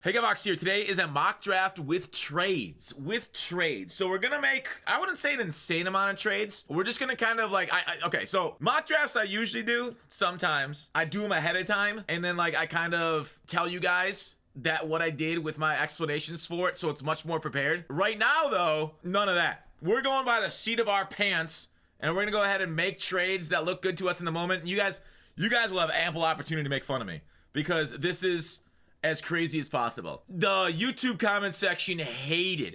Hey, Gavox here. Today is a mock draft with trades. So we're gonna make, I wouldn't say an insane amount of trades. We're just gonna kind of like, okay, so mock drafts I usually do sometimes. I do them ahead of time, and then like I kind of tell you guys that what I did with my explanations for it, so it's much more prepared. Right now, though, none of that. We're going by the seat of our pants, and we're gonna go ahead and make trades that look good to us in the moment. And you guys will have ample opportunity to make fun of me because this is as crazy as possible. The YouTube comment section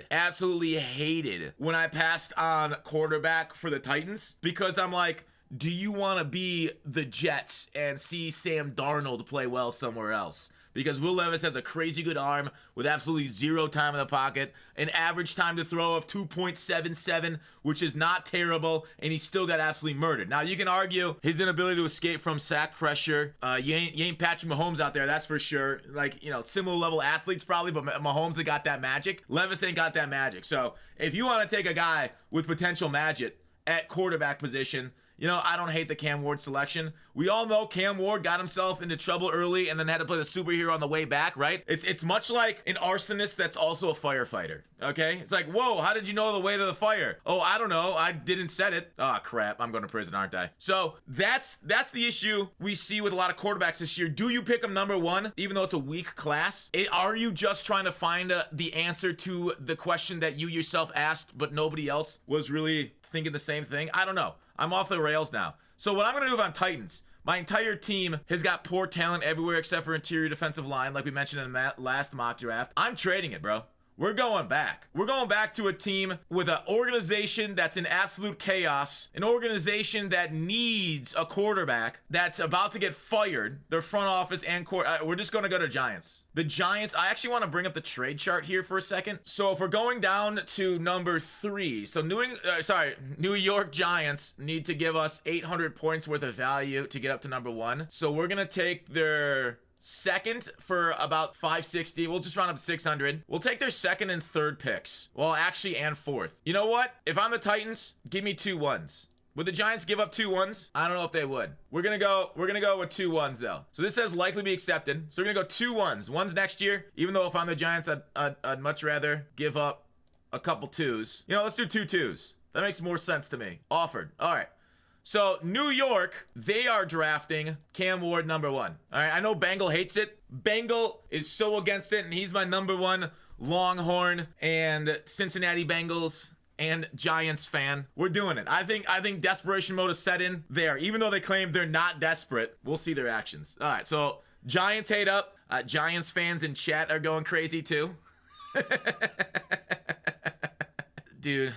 absolutely hated when I passed on quarterback for the Titans because I'm like, do you want to be the Jets and see Sam Darnold play well somewhere else? Because Will Levis has a crazy good arm with absolutely zero time in the pocket, an average time to throw of 2.77, which is not terrible, and he still got absolutely murdered. Now, you can argue his inability to escape from sack pressure. You ain't Patrick Mahomes out there, that's for sure. Like, you know, similar level athletes probably, but Mahomes, they got that magic. Levis ain't got that magic. So, if you want to take a guy with potential magic at quarterback position, you know, I don't hate the Cam Ward selection. We all know Cam Ward got himself into trouble early and then had to play the superhero on the way back, right? It's much like an arsonist that's also a firefighter, okay? It's like, whoa, how did you know the way to the fire? Oh, I don't know. I didn't set it. Oh, crap. I'm going to prison, aren't I? So that's the issue we see with a lot of quarterbacks this year. Do you pick them number one, even though it's a weak class? Are you just trying to find the answer to the question that you yourself asked, but nobody else was really thinking the same thing? I don't know. I'm off the rails now. So what I'm going to do if I'm Titans, my entire team has got poor talent everywhere except for interior defensive line, like we mentioned in that last mock draft. I'm trading it, bro. We're going back. We're going back to a team with an organization that's in absolute chaos, an organization that needs a quarterback that's about to get fired, their front office and court. We're just going to go to Giants. The Giants, I actually want to bring up the trade chart here for a second. So if we're going down to number 3, so New York Giants need to give us 800 points worth of value to get up to number 1. So we're going to take their second for about 560. We'll just round up 600. We'll take their second and third picks. Well, actually, and fourth. You know what? If I'm the Titans, give me 2 1s. Would the Giants give up 2 1s? I don't know if they would. We're gonna go with 2 1s though. So this says likely be accepted. So we're gonna go 2 1s. 1s next year. Even though if I'm the Giants, I'd much rather give up a couple 2s. You know, let's do 2 2s. That makes more sense to me. Offered. All right. So, New York, they are drafting Cam Ward number 1. All right, I know Bengal hates it. Bengal is so against it, and he's my number 1 Longhorn and Cincinnati Bengals and Giants fan. We're doing it. I think desperation mode is set in there. Even though they claim they're not desperate, we'll see their actions. All right, so Giants hate up. Giants fans in chat are going crazy too. Dude.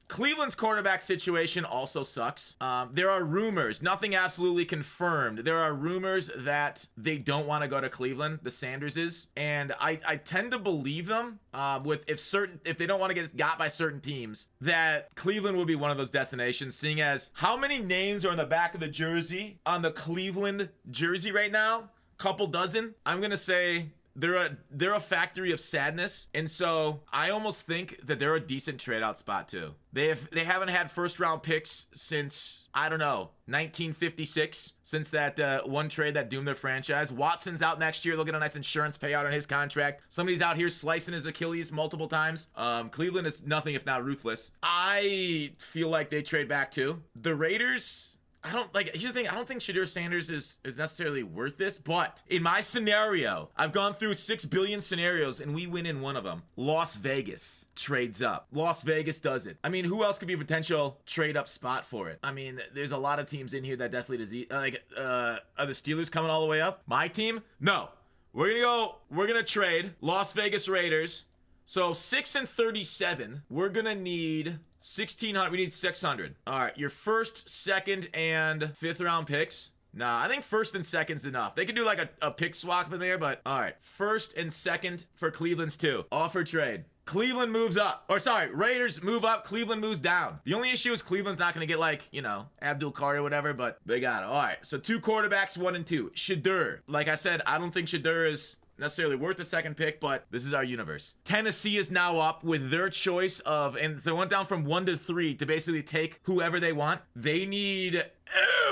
Cleveland's quarterback situation also sucks. There are rumors, nothing absolutely confirmed. There are rumors that they don't want to go to Cleveland, the Sanderses, and I tend to believe them. If they don't want to get got by certain teams, that Cleveland would be one of those destinations. Seeing as how many names are on the back of the jersey on the Cleveland jersey right now? Couple dozen. I'm gonna say they're a factory of sadness, and so I almost think that they're a decent trade out spot too. They haven't had first round picks since, I don't know, 1956, since that one trade that doomed their franchise. Watson's out next year. They'll get a nice insurance payout on his contract. Somebody's out here slicing his Achilles multiple times. Cleveland is nothing if not ruthless. I feel like they trade back too. The Raiders, here's the thing, I don't think Shedeur Sanders is necessarily worth this, but in my scenario, I've gone through 6 billion scenarios and we win in one of them. Las Vegas trades up. Las Vegas does it. I mean, who else could be a potential trade up spot for it? I mean, there's a lot of teams in here that definitely are the Steelers coming all the way up? My team? No. We're gonna trade Las Vegas Raiders. So 6 and 37, we're gonna need 1,600. We need 600. All right, your first, second, and 5th round picks. Nah, I think first and second's enough. They could do like a pick swap in there, but all right. First and second for Cleveland's too. Offer trade. Cleveland moves up. Raiders move up. Cleveland moves down. The only issue is Cleveland's not going to get like, you know, Abdul Kari or whatever, but they got it. All right, so 2 quarterbacks, 1 and 2. Shedeur. Like I said, I don't think Shedeur is necessarily worth the second pick, but this is our universe. Tennessee is now up with their choice of, and so it went down from 1 to 3 to basically take whoever they want. They need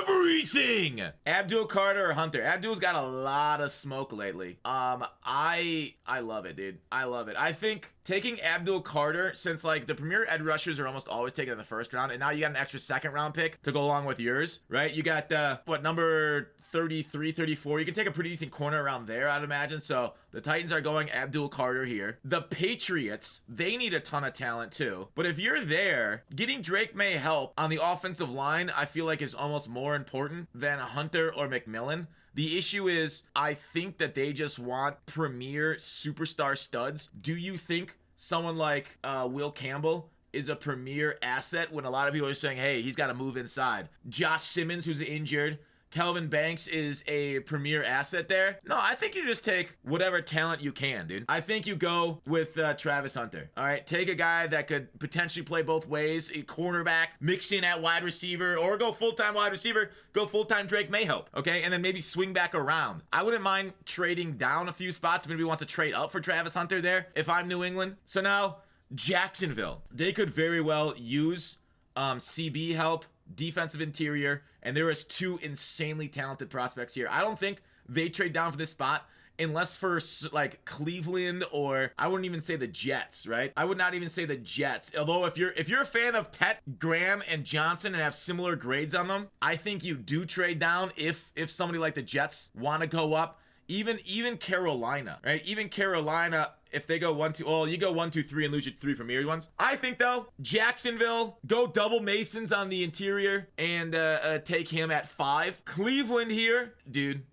everything. Abdul Carter or Hunter? Abdul's got a lot of smoke lately. I love it, dude. I love it. I think taking Abdul Carter, since like the premier edge rushers are almost always taken in the first round, and now you got an extra second round pick to go along with yours, right? You got number 33, 34. You can take a pretty decent corner around there, I'd imagine. So the Titans are going Abdul Carter here. The Patriots, they need a ton of talent too. But if you're there, getting Drake May help on the offensive line, I feel like is almost more important than Hunter or McMillan. The issue is, I think that they just want premier superstar studs. Do you think someone like Will Campbell is a premier asset when a lot of people are saying, hey, he's got to move inside? Josh Simmons, who's injured. Kelvin Banks is a premier asset there. No, I think you just take whatever talent you can, dude. I think you go with Travis Hunter. All right, take a guy that could potentially play both ways, a cornerback, mix in at wide receiver, or go full-time wide receiver, go full-time Drake May help, okay? And then maybe swing back around. I wouldn't mind trading down a few spots if anybody wants to trade up for Travis Hunter there if I'm New England. So now, Jacksonville. They could very well use CB help, defensive interior, and there is two insanely talented prospects here. I don't think they trade down for this spot unless for like Cleveland, or I wouldn't even say the Jets, right? I would not even say the Jets. Although if you're a fan of Tet, Graham, and Johnson and have similar grades on them, I think you do trade down if somebody like the Jets want to go up. Even Carolina, right? Even Carolina, if they go 1, 2, well, you go 1, 2, 3 and lose your 3 premier ones. I think though, Jacksonville, go double Masons on the interior and take him at 5. Cleveland here, dude.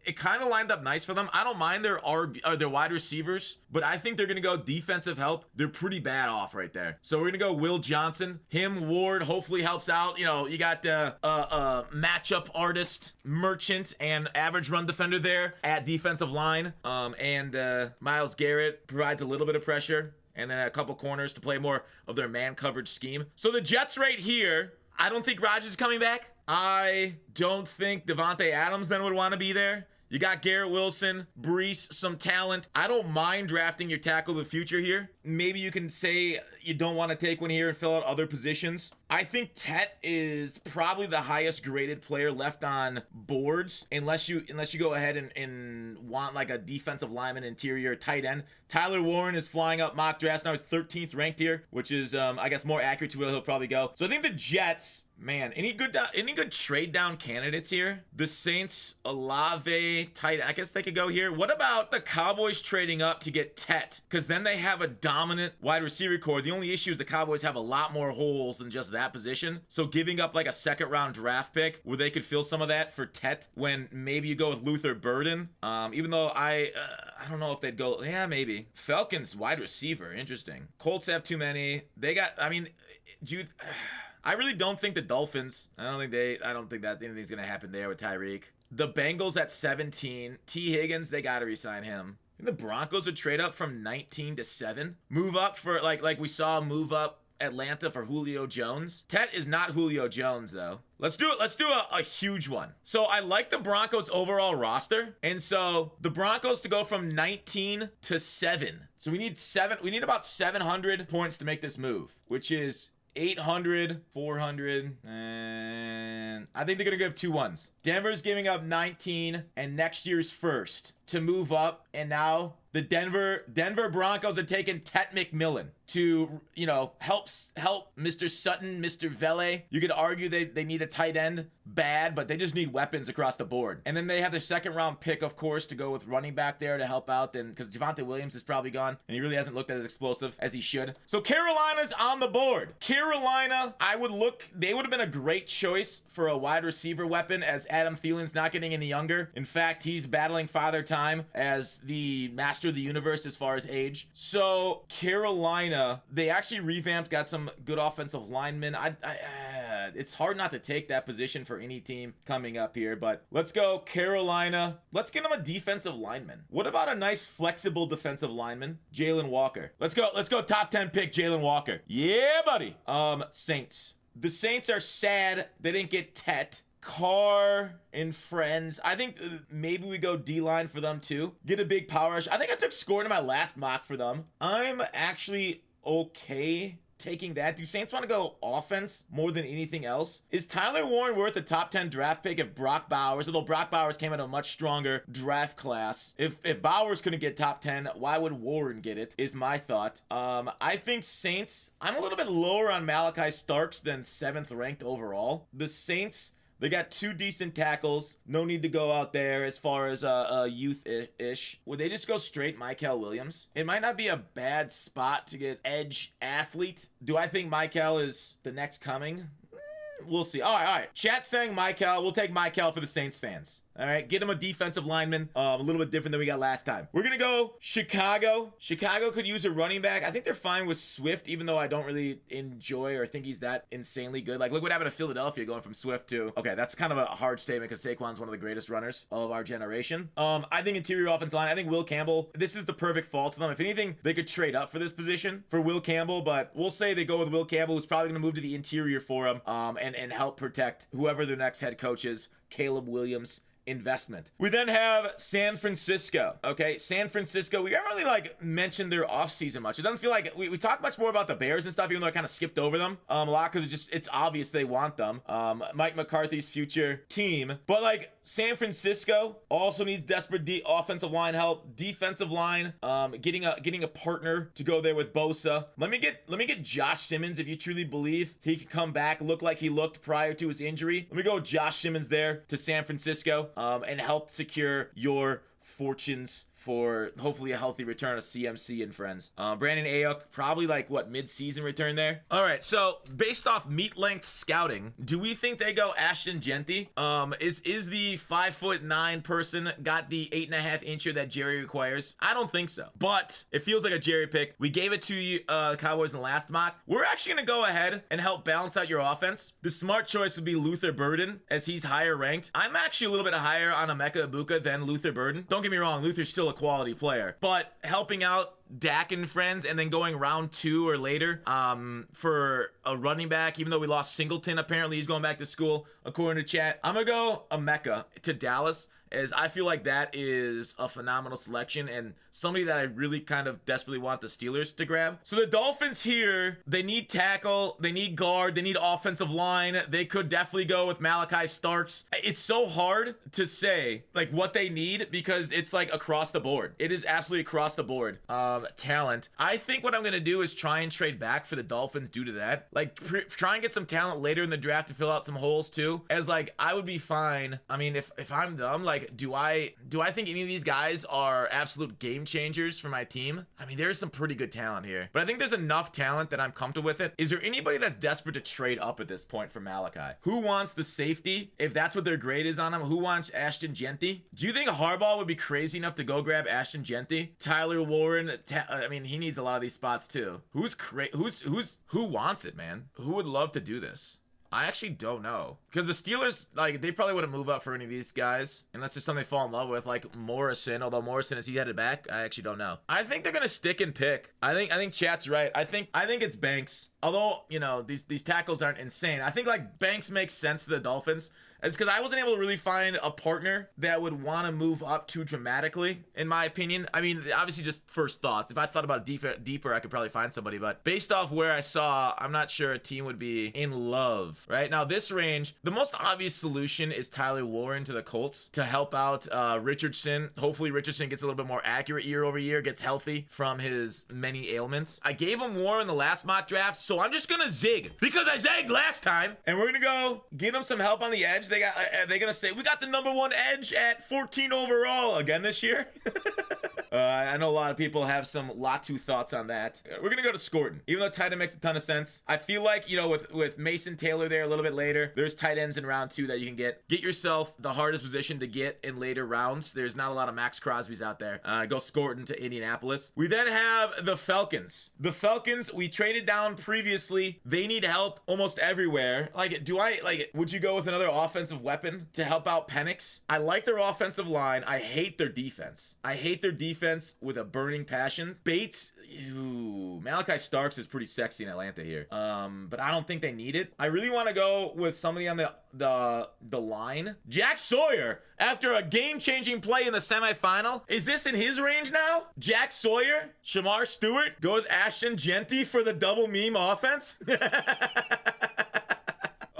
It kind of lined up nice for them. I don't mind their wide receivers, but I think they're going to go defensive help. They're pretty bad off right there. So we're going to go Will Johnson. Him, Ward, hopefully helps out. You know, you got matchup artist, Merchant, and average run defender there at defensive line. And Myles Garrett provides a little bit of pressure. And then a couple corners to play more of their man coverage scheme. So the Jets right here, I don't think Rodgers is coming back. I don't think Devontae Adams then would want to be there. You got Garrett Wilson, Breece, some talent. I don't mind drafting your tackle of the future here. Maybe you can say you don't want to take one here and fill out other positions. I think Tet is probably the highest graded player left on boards, unless you go ahead and want like a defensive lineman, interior, tight end. Tyler Warren is flying up mock drafts now. He's 13th ranked here, which is I guess more accurate to where he'll probably go. So I think the Jets, man, any good trade down candidates here? The Saints, Olave, tight. I guess they could go here. What about the Cowboys trading up to get Tet? Because then they have a dominant wide receiver core. The only issue is the Cowboys have a lot more holes than just that position. So giving up like a second round draft pick where they could fill some of that for Tet, when maybe you go with Luther Burden. Even though I don't know if they'd go. Yeah, maybe. Falcons wide receiver. Interesting. Colts have too many. They got. I mean, I really don't think the Dolphins. I don't think that anything's gonna happen there with Tyreek. The Bengals at 17. T. Higgins, they gotta re-sign him. And the Broncos would trade up from 19 to 7. Move up for like we saw move up Atlanta for Julio Jones. Tet is not Julio Jones though. Let's do a huge one. So I like the Broncos overall roster. And so the Broncos to go from 19 to 7. So we need about 700 points to make this move, which is 800, 400, and I think they're going to give 2 ones. Denver's giving up 19 and next year's first to move up. And now the Denver Broncos are taking Tet McMillan to, help Mr. Sutton, Mr. Vele. You could argue they need a tight end bad, but they just need weapons across the board. And then they have their second round pick, of course, to go with running back there to help out. Then because Javonte Williams is probably gone and he really hasn't looked as explosive as he should. So Carolina's on the board. Carolina, they would have been a great choice for a wide receiver weapon, as Adam Thielen's not getting any younger. In fact, he's battling father time as the master of the universe as far as age. So Carolina, they actually revamped, got some good offensive linemen. It's hard not to take that position for any team coming up here, but let's go Carolina. Let's get them a defensive lineman. What about a nice flexible defensive lineman? Jalen Walker. Let's go top 10 pick Jalen Walker. Yeah, buddy. Saints. The Saints are sad they didn't get Tet. Carr and friends. I think maybe we go D-line for them too. Get a big power rush. I think I took score in my last mock for them. I'm actually okay taking that? Do Saints want to go offense more than anything else? Is Tyler Warren worth a top 10 draft pick if Brock Bowers, although Brock Bowers came out of a much stronger draft class, if Bowers couldn't get top 10, why would Warren get it, is my thought. I think Saints, I'm a little bit lower on Malachi Starks than 7th ranked overall. The Saints, they got 2 decent tackles. No need to go out there as far as youth-ish. Would they just go straight Mykel Williams? It might not be a bad spot to get edge athlete. Do I think Mykel is the next coming? We'll see. All right. Chat saying Mykel. We'll take Mykel for the Saints fans. All right, get him a defensive lineman, a little bit different than we got last time. We're going to go Chicago. Chicago could use a running back. I think they're fine with Swift, even though I don't really enjoy or think he's that insanely good. Like, look what happened to Philadelphia going from Swift to... Okay, that's kind of a hard statement because Saquon's one of the greatest runners of our generation. I think interior offensive line, I think Will Campbell, this is the perfect fall to them. If anything, they could trade up for this position for Will Campbell, but we'll say they go with Will Campbell, who's probably going to move to the interior for him and help protect whoever the next head coach is, Caleb Williams. Investment. We then have San Francisco. Okay, San Francisco, we haven't really like mentioned their offseason much. It doesn't feel like we talk much more about the Bears and stuff, even though I kind of skipped over them a lot because it's obvious they want them. Mike McCarthy's future team, but like San Francisco also needs desperate offensive line help, defensive line, getting a partner to go there with Bosa. Let me get Josh Simmons if you truly believe he could come back, look like he looked prior to his injury. Let me go Josh Simmons there to San Francisco. And help secure your fortunes for hopefully a healthy return of CMC and friends. Brandon Ayuk, probably like what, mid-season return there? All right, so based off meat length scouting, do we think they go Ashton Genty? Is the 5'9" person got the 8.5 incher that Jerry requires? I don't think so, but it feels like a Jerry pick. We gave it to you, Cowboys in the last mock. We're actually gonna go ahead and help balance out your offense. The smart choice would be Luther Burden, as he's higher ranked. I'm actually a little bit higher on Emeka Egbuka than Luther Burden. Don't get me wrong, Luther's still a quality player, but helping out Dak and friends and then going round 2 or later for a running back, even though we lost Singleton, apparently he's going back to school according to chat. I'm gonna go Emeka to Dallas, as I feel like that is a phenomenal selection and somebody that I really kind of desperately want the Steelers to grab. So the Dolphins here, they need tackle, they need guard, they need offensive line. They could definitely go with Malachi Starks. It's so hard to say like what they need because it's like across the board. It is absolutely across the board. Talent. I think what I'm going to do is try and trade back for the Dolphins due to that. Like try and get some talent later in the draft to fill out some holes too. As like I would be fine. I mean, if I'm them, like do I think any of these guys are absolute game changers for my team? I mean, there's some pretty good talent here, but I think there's enough talent that I'm comfortable with it. Is there anybody that's desperate to trade up at this point for Malachi? Who wants the safety? If that's what their grade is on him, who wants Ashton Genty? Do you think Harbaugh would be crazy enough to go grab Ashton Genty? Tyler Warren, I mean, he needs a lot of these spots too. Who wants it, man? Who would love to do this? I actually don't know. Because the Steelers, like, they probably wouldn't move up for any of these guys. Unless there's something they fall in love with, like Morrison. Although Morrison, is he headed back? I actually don't know. I think they're going to stick and pick. I think chat's right. I think it's Banks. Although, you know, these tackles aren't insane. I think, like, Banks makes sense to the Dolphins. It's because I wasn't able to really find a partner that would want to move up too dramatically, in my opinion. I mean, obviously just first thoughts. If I thought about it deeper, I could probably find somebody. But based off where I saw, I'm not sure a team would be in love. Right now, this range, the most obvious solution is Tyler Warren to the Colts to help out Richardson. Hopefully Richardson gets a little bit more accurate year over year, gets healthy from his many ailments. I gave him Warren in the last mock draft, so I'm just going to zig because I zagged last time. And we're going to go get him some help on the edge. They're gonna say we got the #1 edge at 14 overall again this year. I know a lot of people have some Latu thoughts on that. We're gonna go to Scorton, even though tight end makes a ton of sense. I feel like, you know, with Mason Taylor there a little bit later, there's tight ends in round 2 that you can get yourself the hardest position to get in later rounds. There's not a lot of Max Crosby's out there. Go Scorton to Indianapolis. We then have the Falcons. The Falcons, we traded down previously. They need help almost everywhere. Would you go with another offensive weapon to help out Penix? I like their offensive line. I hate their defense with a burning passion. Bates, Malachi Starks is pretty sexy in Atlanta here. But I don't think they need it. I really want to go with somebody on the line. Jack Sawyer, after a game-changing play in the semifinal. Is this in his range now? Jack Sawyer, Shamar Stewart, go with Ashton Genty for the double meme offense?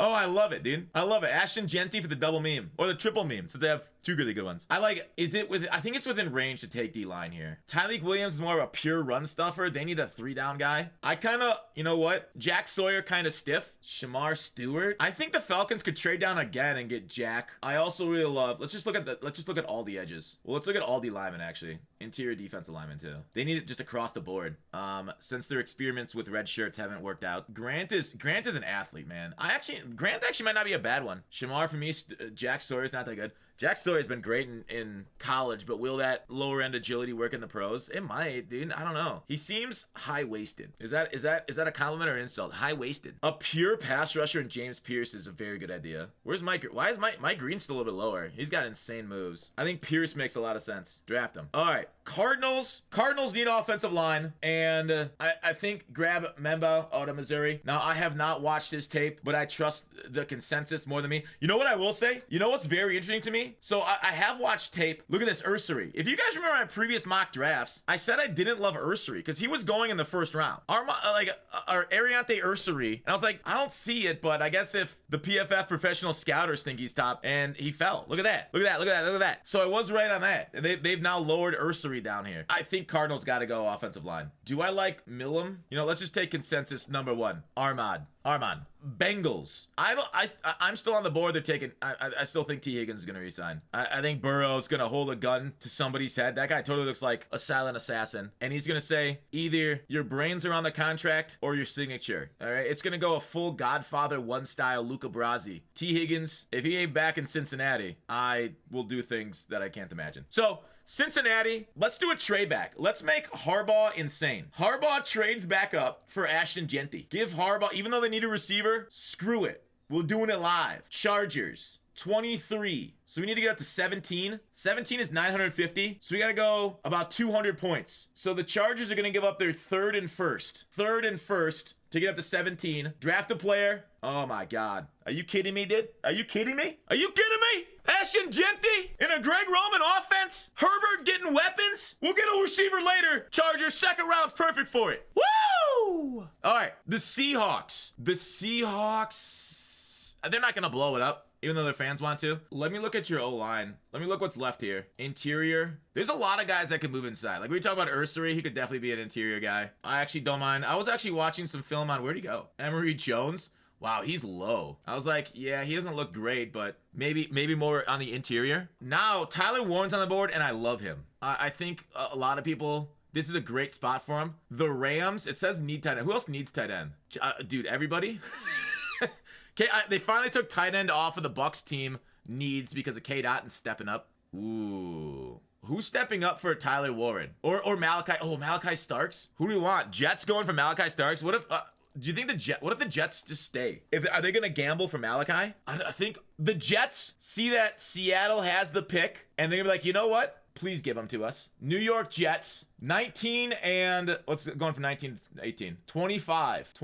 Oh, I love it, dude. I love it. Ashton Genty for the double meme or the triple meme. So they have two really good ones. I like it. I think it's within range to take D-line here. Tyleik Williams is more of a pure run stuffer. They need a 3-down guy. I kind of, you know what? Jack Sawyer kind of stiff. Shamar Stewart. I think the Falcons could trade down again and get Jack. I also really love, let's just look at all the edges. Well, let's look at all D linemen actually. Interior defensive linemen too. They need it just across the board. Since their experiments with red shirts haven't worked out. Grant is an athlete, man. Grant actually might not be a bad one. Shamar for me, Jack Sawyer's not that good. Jack Sawyer's been great in college, but will that lower end agility work in the pros? It might, dude. I don't know. He seems high-waisted. Is that a compliment or an insult? High-waisted. A pure pass rusher in James Pierce is a very good idea. Where's Mike? Why is Mike Green still a little bit lower? He's got insane moves. I think Pierce makes a lot of sense. Draft him. All right. Cardinals need offensive line, and I think grab Memba out of Missouri. Now, I have not watched his tape, but I trust the consensus more than me. You know what I will say? You know what's very interesting to me? So I have watched tape. Look at this, Ursary. If you guys remember my previous mock drafts, I said I didn't love Ursary because he was going in the first round. Our Ariante Ursary, and I was like, I don't see it, but I guess if the PFF professional scouters think he's top, and he fell. Look at that. Look at that. Look at that. Look at that. So I was right on that. They've now lowered Ursary down here. I think Cardinals got to go offensive line. Do I like Millam? You know, let's just take consensus number one. Armand. Bengals. I'm still on the board. They're taking. I still think T. Higgins is gonna resign. I think Burrow's gonna hold a gun to somebody's head. That guy totally looks like a silent assassin, and he's gonna say either your brains are on the contract or your signature. All right, it's gonna go a full Godfather 1 style Luca Brasi. T. Higgins, if he ain't back in Cincinnati, I will do things that I can't imagine. So. Cincinnati, let's do a trade back. Let's make Harbaugh insane. Harbaugh trades back up for Ashton Genty. Give Harbaugh, even though they need a receiver, screw it. We're doing it live. Chargers, 23. So we need to get up to 17. 17 is 950. So we got to go about 200 points. So the Chargers are going to give up their third and first to get up to 17. Draft a player. Oh my God. Are you kidding me, dude? Are you kidding me? Are you kidding me? Ashton Genty in a Greg Roman offense? Herbert getting weapons? We'll get a receiver later. Chargers, second round's perfect for it. Woo! All right, the Seahawks. They're not going to blow it up, even though their fans want to. Let me look at your O-line. Let me look what's left here. Interior. There's a lot of guys that can move inside. Like we talk about Ursary, he could definitely be an interior guy. I actually don't mind. I was actually watching some film on, where'd he go? Emory Jones. Wow, he's low. I was like, yeah, he doesn't look great, but maybe more on the interior. Now, Tyler Warren's on the board, and I love him. I think a lot of people, this is a great spot for him. The Rams, it says need tight end. Who else needs tight end? Dude, everybody? Okay, they finally took tight end off of the Bucs team needs because of K-Dot and stepping up. Ooh. Who's stepping up for Tyler Warren? Or Malachi? Oh, Malachi Starks? Who do we want? Jets going for Malachi Starks? What if... do you think what if the Jets just stay? Are they going to gamble for Malachi? I think the Jets see that Seattle has the pick, and they're going to be like, you know what? Please give them to us. New York Jets, 19 and, what's going from 19 to 18? 25.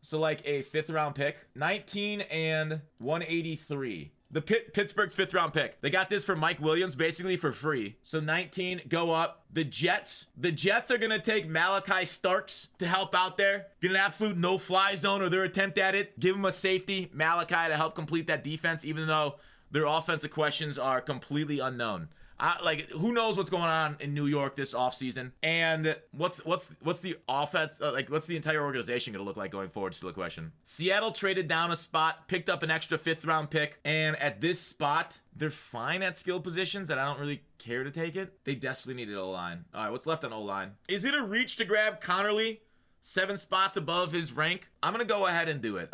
So like a 5th round pick. 19 and 183. The Pittsburgh's 5th round pick. They got this for Mike Williams basically for free. So 19, go up. The Jets are going to take Malachi Starks to help out there. Get an absolute no-fly zone or their attempt at it. Give them a safety, Malachi, to help complete that defense, even though their offensive questions are completely unknown. Like, who knows what's going on in New York this offseason? And what's the offense, what's the entire organization going to look like going forward? Still a question. Seattle traded down a spot, picked up an extra 5th round pick, and at this spot, they're fine at skill positions, and I don't really care to take it. They desperately needed O-line. All right, what's left on O-line? Is it a reach to grab Connerly 7 spots above his rank? I'm going to go ahead and do it.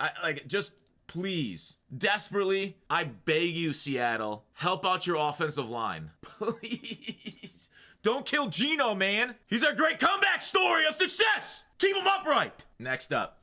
Please, desperately, I beg you, Seattle, help out your offensive line. Please. Don't kill Geno, man. He's a great comeback story of success. Keep him upright. Next up.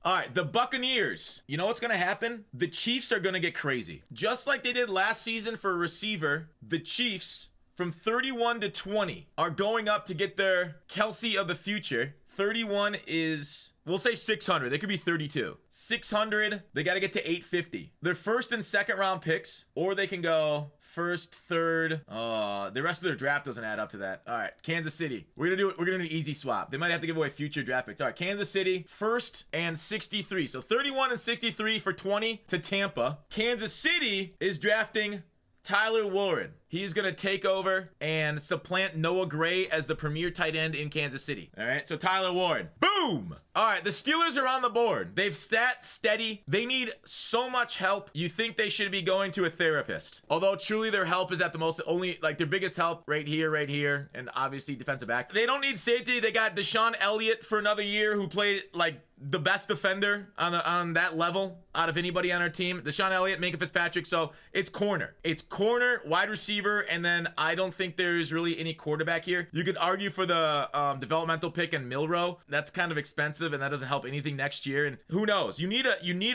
All right, the Buccaneers. You know what's going to happen? The Chiefs are going to get crazy. Just like they did last season for a receiver, the Chiefs, from 31 to 20, are going up to get their Kelsey of the future. 31 is, we'll say 600. They could be 32. 600, they got to get to 850. Their first and second round picks, or they can go first, third. The rest of their draft doesn't add up to that. All right, Kansas City. We're gonna do it. We're gonna do an easy swap. They might have to give away future draft picks. All right, Kansas City, first and 63. So 31 and 63 for 20 to Tampa. Kansas City is drafting Tyler Warren. He's going to take over and supplant Noah Gray as the premier tight end in Kansas City. All right, so Tyler Warren. Boom! All right, the Steelers are on the board. They've stat steady. They need so much help. You think they should be going to a therapist. Although truly their help is at the most, only like their biggest help right here, and obviously defensive back. They don't need safety. They got Deshaun Elliott for another year, who played like the best defender on that level out of anybody on our team. Deshaun Elliott, Minka Fitzpatrick. So it's corner. It's corner, wide receiver, and then I don't think there's really any quarterback here. You could argue for the developmental pick in Milrow. That's kind of expensive, and that doesn't help anything next year. And who knows? You need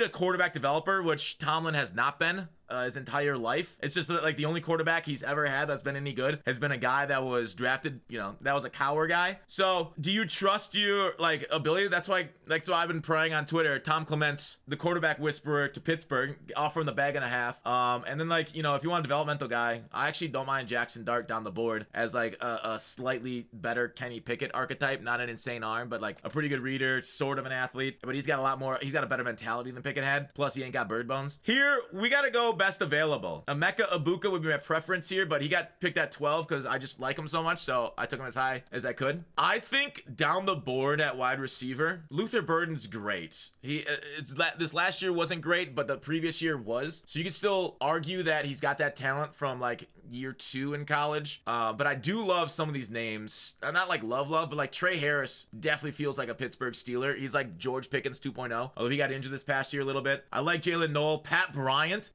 a quarterback developer, which Tomlin has not been his entire life. It's just that, like, the only quarterback he's ever had that's been any good has been a guy that was drafted, that was a Cowher guy. So do you trust your like ability? That's why I've been praying on Twitter. Tom Clements, the quarterback whisperer to Pittsburgh, offer him the bag and a half. And then if you want a developmental guy, I actually don't mind Jackson Dart down the board as like a slightly better Kenny Pickett archetype. Not an insane arm, but like a pretty good reader, sort of an athlete. But he's got a better mentality than Pickett had. Plus he ain't got bird bones. Here we gotta go best available. Emeka Ibuka would be my preference here, but he got picked at 12 because I just like him so much, so I took him as high as I could. I think down the board at wide receiver, Luther Burden's great. This last year wasn't great, but the previous year was. So you can still argue that he's got that talent from like year 2 in college. But I do love some of these names. Not like love, but like Trey Harris definitely feels like a Pittsburgh Steeler. He's like George Pickens 2.0, although he got injured this past year a little bit. I like Jalen Noel. Pat Bryant's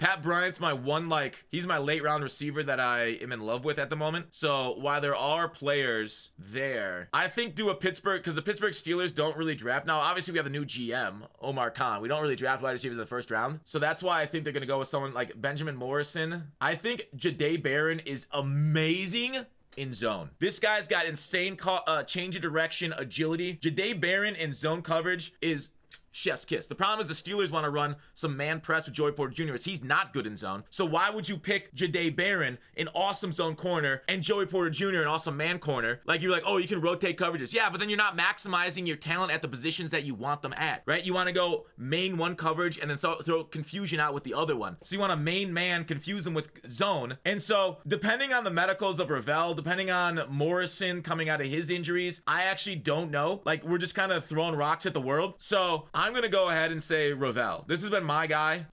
my one, he's my late round receiver that I am in love with at the moment. So while there are players there, I think do a Pittsburgh, because the Pittsburgh Steelers don't really draft. Now, obviously we have a new GM, Omar Khan. We don't really draft wide receivers in the first round. So that's why I think they're going to go with someone like Benjamin Morrison. I think Jahdae Barron is amazing in zone. This guy's got insane change of direction, agility. Jahdae Barron in zone coverage is chef's kiss. The problem is the Steelers want to run some man press with Joey Porter Jr. He's not good in zone. So why would you pick Jahdae Barron, an awesome zone corner, and Joey Porter Jr., an awesome man corner? Like, you're like, oh, you can rotate coverages. Yeah, but then you're not maximizing your talent at the positions that you want them at, right? You want to go main one coverage and then throw confusion out with the other one. So you want to main man, confuse them with zone. And so depending on the medicals of Ravel, depending on Morrison coming out of his injuries, I actually don't know. Like, we're just kind of throwing rocks at the world. So I'm going to go ahead and say Ravel. This has been my guy.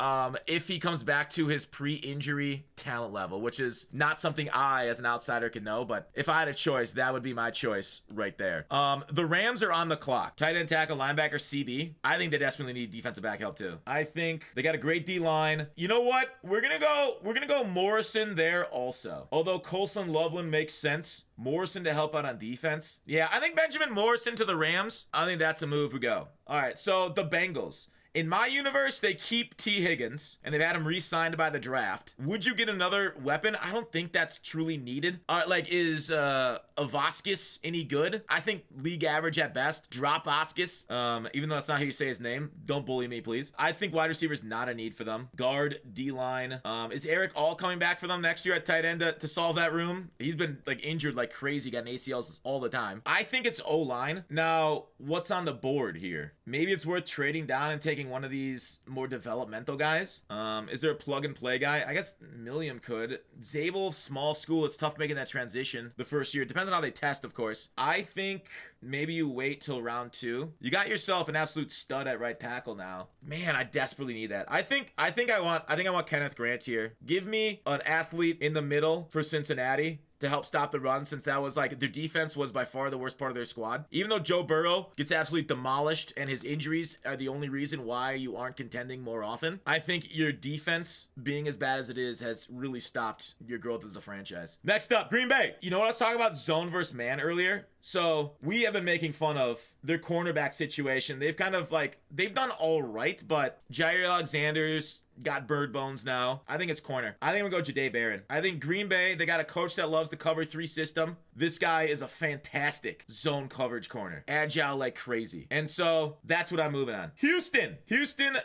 If he comes back to his pre-injury talent level, which is not something I, as an outsider, could know, but if I had a choice, that would be my choice right there. The Rams are on the clock. Tight end, tackle, linebacker, CB. I think they desperately need defensive back help too. I think they got a great D-line. You know what? We're gonna go Morrison there also. Although Colson Loveland makes sense. Morrison to help out on defense. Yeah, I think Benjamin Morrison to the Rams. I think that's a move we go. All right, so the Bengals. In my universe, they keep T. Higgins, and they've had him re-signed by the draft. Would you get another weapon? I don't think that's truly needed. Is Avaskis any good? I think league average at best. Drop Oskis, even though that's not how you say his name. Don't bully me, please. I think wide receiver is not a need for them. Guard, D-line. Is Eric All coming back for them next year at tight end to solve that room? He's been injured like crazy, getting ACLs all the time. I think it's O-line. Now, what's on the board here? Maybe it's worth trading down and taking one of these more developmental guys. Is there a plug and play guy? I guess Milliam could. Zabel, small school, it's tough making that transition the first year. It depends on how they test, of course. I think maybe you wait till round 2. You got yourself an absolute stud at right tackle now. Man, I desperately need that. I think I want Kenneth Grant here. Give me an athlete in the middle for Cincinnati to help stop the run, since that was their defense was by far the worst part of their squad. Even though Joe Burrow gets absolutely demolished and his injuries are the only reason why you aren't contending more often, I think your defense being as bad as it is has really stopped your growth as a franchise. Next up, Green Bay. You know what I was talking about zone versus man earlier? So we have been making fun of their cornerback situation. They've kind of they've done all right, but Jair Alexander's got bird bones now. I think it's corner. I think I'm gonna go Jahdae Barron. I think Green Bay, they got a coach that loves the cover 3 system. This guy is a fantastic zone coverage corner, agile like crazy. And so that's what I'm moving on. Houston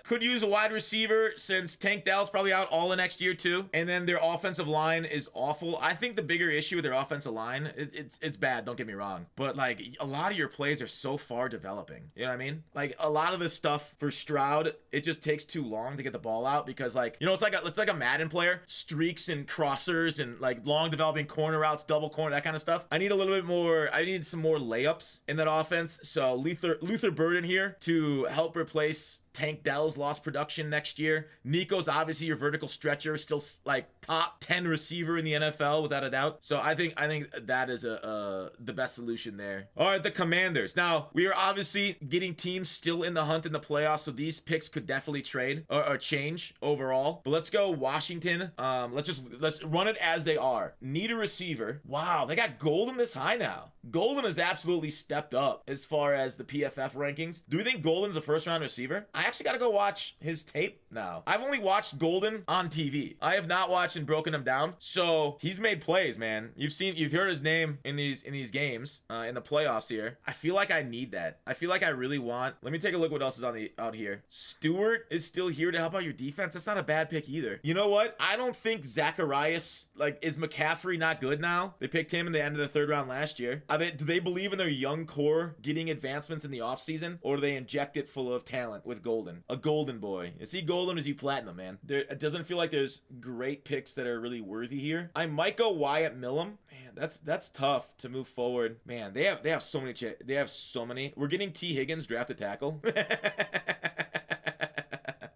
could use a wide receiver since Tank Dell's probably out all of next year too. And then their offensive line is awful. I think the bigger issue with their offensive line, it's bad, don't get me wrong, but like a lot of your plays are so far developing. You know what I mean? Like a lot of this stuff for Stroud, it just takes too long to get the ball out because like, you know, it's like a Madden player, streaks and crossers and like long developing corner routes, double corner, that kind of stuff. I need some more layups in that offense. So Luther Burden here to help replace Tank Dell's lost production next year. Nico's obviously your vertical stretcher, still like top 10 receiver in the NFL without a doubt. So I think that is the best solution there. All right, the Commanders. Now we are obviously getting teams still in the hunt in the playoffs, so these picks could definitely trade or change overall. But let's go Washington. Let's run it as they are. Need a receiver. Wow, they got Golden this high now. Golden has absolutely stepped up as far as the PFF rankings. Do we think Golden's a first round receiver? I actually got to go watch his tape now. I've only watched Golden on TV. I have not watched and broken him down. So he's made plays, man. You've heard his name in these games, in the playoffs here. I feel like I need that. I feel like I really want. Let me take a look what else is out here. Stewart is still here to help out your defense. That's not a bad pick either. You know what? I don't think Zacharias, like, is McCaffrey not good now? They picked him in the end of the third round last year. Do they believe in their young core getting advancements in the offseason, or do they inject it full of talent with Golden? A Golden boy. Is he Golden or is he Platinum, man? It doesn't feel like there's great picks that are really worthy here. I might go Wyatt Millum. Man, that's tough to move forward. Man, they have so many. We're getting T. Higgins drafted tackle.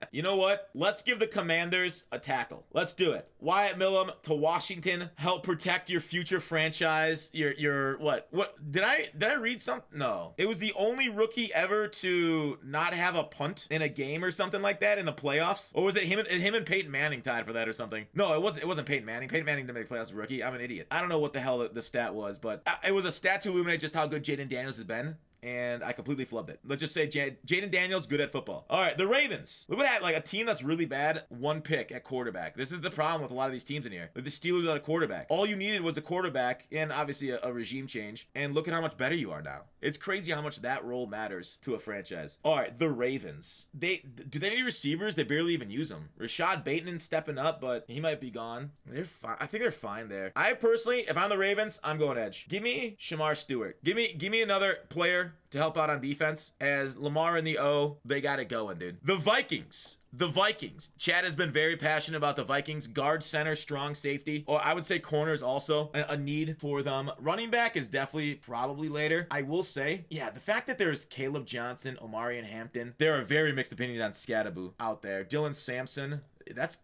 You know what? Let's give the Commanders a tackle. Let's do it. Wyatt Millum to Washington. Help protect your future franchise. Your what? Did I read something? No. It was the only rookie ever to not have a punt in a game or something like that in the playoffs. Or was it him and Peyton Manning tied for that or something? No, it wasn't Peyton Manning. Peyton Manning didn't make the playoffs as a rookie. I'm an idiot. I don't know what the hell the stat was, but it was a stat to illuminate just how good Jaden Daniels has been. And I completely flubbed it. Let's just say Jaden Daniels good at football. All right, the Ravens. Look at like a team that's really bad. One pick at quarterback. This is the problem with a lot of these teams in here. Like the Steelers without a quarterback. All you needed was a quarterback and obviously a regime change. And look at how much better you are now. It's crazy how much that role matters to a franchise. All right, the Ravens. Do they need receivers? They barely even use them. Rashad Bateman stepping up, but he might be gone. They're fine. I think they're fine there. I personally, if I'm the Ravens, I'm going edge. Give me Shamar Stewart. Give me another player to help out on defense. As Lamar and the O, they got it going, dude. The Vikings. Chad has been very passionate about the Vikings. Guard, center, strong safety. Or I would say corners also a need for them. Running back is definitely probably later. I will say, yeah, the fact that there's Caleb Johnson, Omarion Hampton, there are very mixed opinions on Scadaboo out there. Dylan Sampson. That's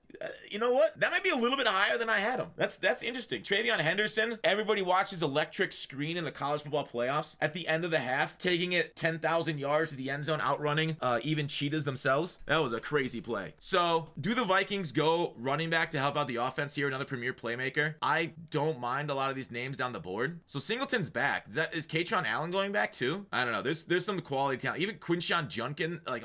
you know what? That might be a little bit higher than I had him. That's interesting. Travion Henderson. Everybody watched his electric screen in the college football playoffs at the end of the half, taking it 10,000 yards to the end zone, outrunning even cheetahs themselves. That was a crazy play. So, do the Vikings go running back to help out the offense here? Another premier playmaker. I don't mind a lot of these names down the board. So Singleton's back. Is Katron Allen going back too? I don't know. There's some quality talent. Even Quinshawn Junkin, like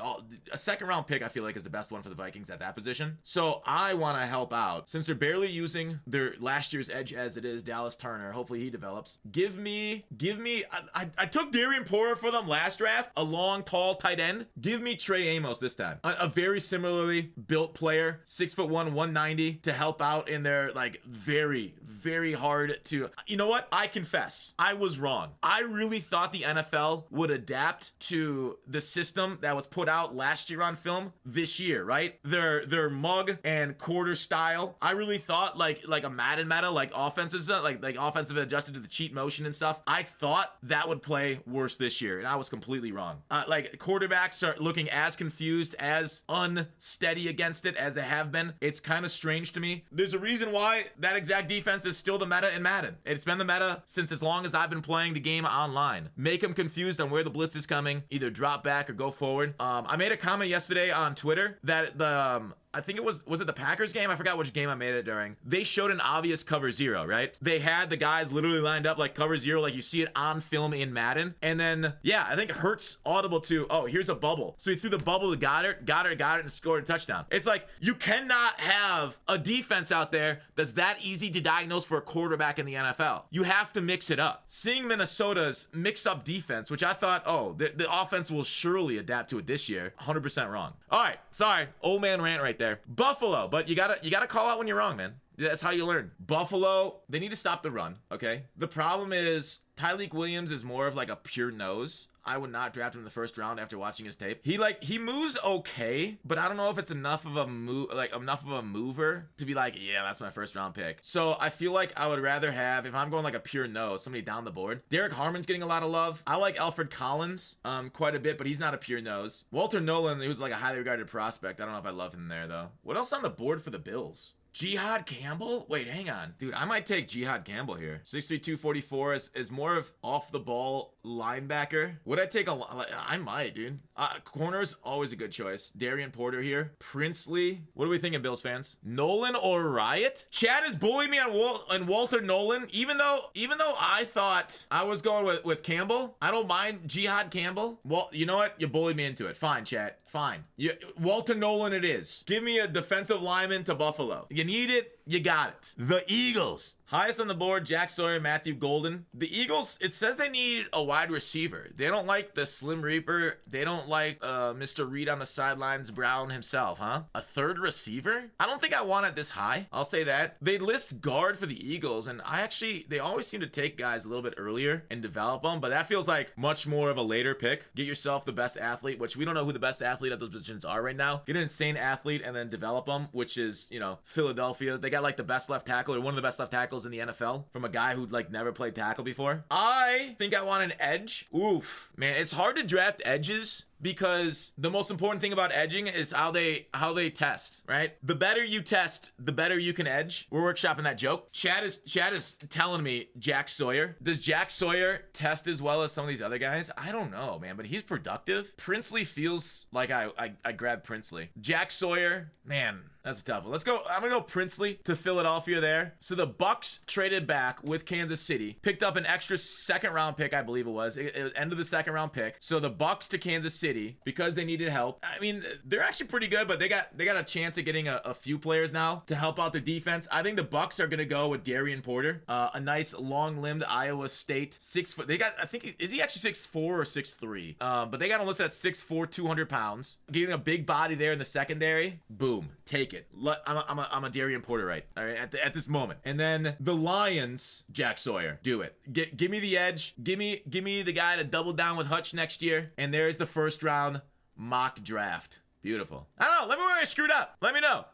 a second round pick, I feel like is the best one for the Vikings at that position. So I want to help out since they're barely using their last year's edge as it is, Dallas Turner. Hopefully he develops. Give me. I took Darian Porter for them last draft, a long, tall tight end. Give me Trey Amos this time, a very similarly built player, 6'1", 190, to help out in their like very, very hard to. You know what? I confess, I was wrong. I really thought the NFL would adapt to the system that was put out last year on film this year, right? Their mug and quarter style. I really thought like a Madden meta, like offenses, like offensive adjusted to the cheat motion and stuff. I thought that would play worse this year, and I was completely wrong. Like quarterbacks are looking as confused, as unsteady against it as they have been. It's kind of strange to me. There's a reason why that exact defense is still the meta in Madden. It's been the meta since as long as I've been playing the game online. Make them confused on where the blitz is coming, either drop back or go forward. I made a comment yesterday on Twitter that I think it was it the Packers game? I forgot which game I made it during. They showed an obvious cover zero, right? They had the guys literally lined up like cover zero, like you see it on film in Madden. And then, yeah, I think Hurts audible to, oh, here's a bubble. So he threw the bubble to Goddard, and scored a touchdown. It's like, you cannot have a defense out there that's that easy to diagnose for a quarterback in the NFL. You have to mix it up. Seeing Minnesota's mix-up defense, which I thought, oh, the offense will surely adapt to it this year, 100% wrong. All right, sorry, old man rant right there. Buffalo, but you gotta call out when you're wrong, man. That's how you learn. Buffalo, they need to stop the run, okay? The problem is Tyreek Williams is more of like a pure nose. I would not draft him in the first round after watching his tape. He moves okay, but I don't know if it's enough of a mover to be like, yeah, that's my first round pick. So I feel like I would rather have, if I'm going like a pure nose, somebody down the board. Derek Harmon's getting a lot of love. I like Alfred Collins quite a bit, but he's not a pure nose. Walter Nolan, he was like a highly regarded prospect. I don't know if I love him there though. What else on the board for the Bills? Jihad Campbell? Wait, hang on. Dude, I might take Jihad Campbell here. 6'3", 244 is more of off-the-ball linebacker. Would I take a... I might, dude. Corner's always a good choice. Darian Porter here. Princely. What are we thinking, Bills fans? Nolan or Riot? Chad is bullying me on Walter Nolan. Even though I thought I was going with Campbell, I don't mind Jihad Campbell. Well, you know what? You bullied me into it. Fine, chat. Fine. Walter Nolan it is. Give me a defensive lineman to Buffalo. You need it, you got it. The Eagles. Highest on the board, Jack Sawyer, Matthew Golden. The Eagles, it says they need a wide receiver. They don't like the Slim Reaper. They don't like Mr. Reed on the sidelines, Brown himself, huh? A third receiver? I don't think I want it this high. I'll say that. They list guard for the Eagles, and they always seem to take guys a little bit earlier and develop them, but that feels like much more of a later pick. Get yourself the best athlete, which we don't know who the best athlete at those positions are right now. Get an insane athlete and then develop them, which is, Philadelphia. They got like the best left tackle or one of the best left tackles in the NFL from a guy who'd like never played tackle before. I think I want an edge. Oof, man, it's hard to draft edges because the most important thing about edging is how they test, right? The better you test, the better you can edge. We're workshopping that joke. Chad is telling me Jack Sawyer. Does Jack Sawyer test as well as some of these other guys? I don't know, man, but he's productive. Princely feels like I grabbed Princely. Jack Sawyer, man, that's a tough one. Let's go. I'm gonna go Princely to Philadelphia there. So the Bucks traded back with Kansas City, picked up an extra second round pick, I believe it was. It end of the second round pick. So the Bucks to Kansas City because they needed help. I mean, they're actually pretty good, but they got a chance at getting a few players now to help out their defense. I think the Bucks are gonna go with Darian Porter, a nice long-limbed Iowa State 6 foot. They got, I think, is he actually 6'4" or 6'3"? But they got him listed at 6'4", 200 pounds. Getting a big body there in the secondary. Boom, take it. I'm a Darian Porter right at this moment. And then the Lions, Jack Sawyer, do it. Give me the edge. Give me the guy to double down with Hutch next year. And there's the first round mock draft. Beautiful. I don't know. Let me know where I screwed up. Let me know.